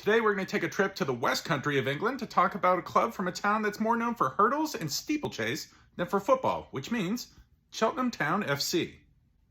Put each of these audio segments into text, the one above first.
Today we're going to take a trip to the West Country of England to talk about a club from a town that's more known for hurdles and steeplechase than for football, which means Cheltenham Town FC.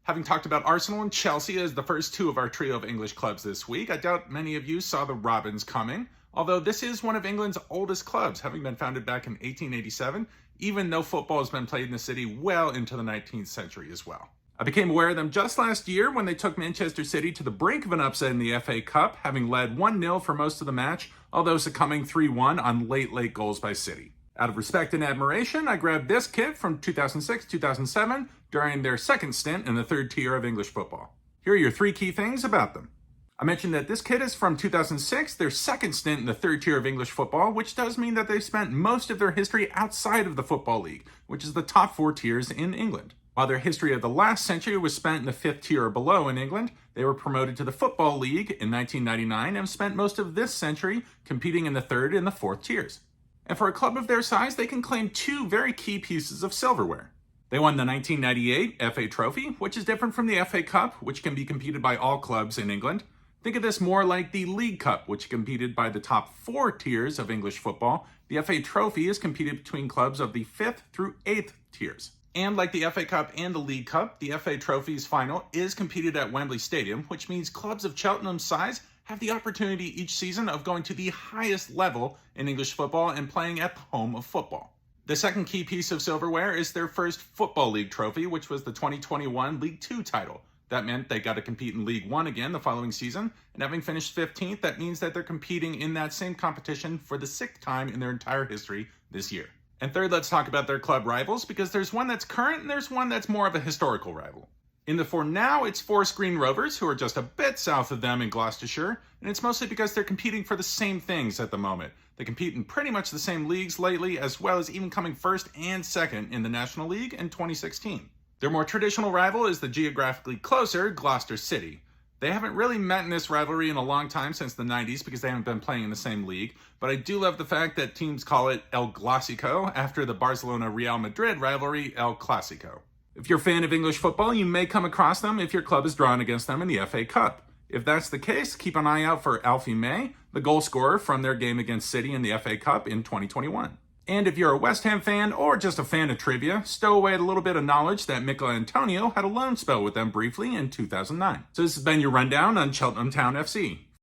Having talked about Arsenal and Chelsea as the first two of our trio of English clubs this week, I doubt many of you saw the Robins coming, although this is one of England's oldest clubs, having been founded back in 1887, even though football has been played in the city well into the 19th century as well. I became aware of them just last year when they took Manchester City to the brink of an upset in the FA Cup, having led 1-0 for most of the match, although succumbing 3-1 on late goals by City. Out of respect and admiration, I grabbed this kit from 2006-2007 during their second stint in the third tier of English football. Here are your three key things about them. I mentioned that this kit is from 2006, their second stint in the third tier of English football, which does mean that they've spent most of their history outside of the Football League, which is the top 4 tiers in England. While their history of the last century was spent in the 5th tier or below in England, they were promoted to the Football League in 1999 and have spent most of this century competing in the 3rd and the 4th tiers. And for a club of their size, they can claim 2 very key pieces of silverware. They won the 1998 FA Trophy, which is different from the FA Cup, which can be competed by all clubs in England. Think of this more like the League Cup, which is competed by the top 4 tiers of English football. The FA Trophy is competed between clubs of the 5th through 8th tiers. And like the FA Cup and the League Cup, the FA Trophy's final is competed at Wembley Stadium, which means clubs of Cheltenham's size have the opportunity each season of going to the highest level in English football and playing at the home of football. The second key piece of silverware is their first Football League trophy, which was the 2021 League 2 title. That meant they got to compete in League 1 again the following season, and having finished 15th, that means that they're competing in that same competition for the 6th time in their entire history this year. And third, let's talk about their club rivals, because there's one that's current and there's one that's more of a historical rival. In the For Now, it's Forest Green Rovers, who are just a bit south of them in Gloucestershire, and it's mostly because they're competing for the same things at the moment. They compete in pretty much the same leagues lately, as well as even coming first and second in the National League in 2016. Their more traditional rival is the geographically closer Gloucester City. They haven't really met in this rivalry in a long time, since the 90s, because they haven't been playing in the same league, but I do love the fact that teams call it El Clásico after the Barcelona-Real Madrid rivalry El Clásico. If you're a fan of English football, you may come across them if your club is drawn against them in the FA Cup. If that's the case, keep an eye out for Alfie May, the goal scorer from their game against City in the FA Cup in 2021. And if you're a West Ham fan or just a fan of trivia, stow away a little bit of knowledge that Mikel Antonio had a loan spell with them briefly in 2009. So this has been your rundown on Cheltenham Town FC.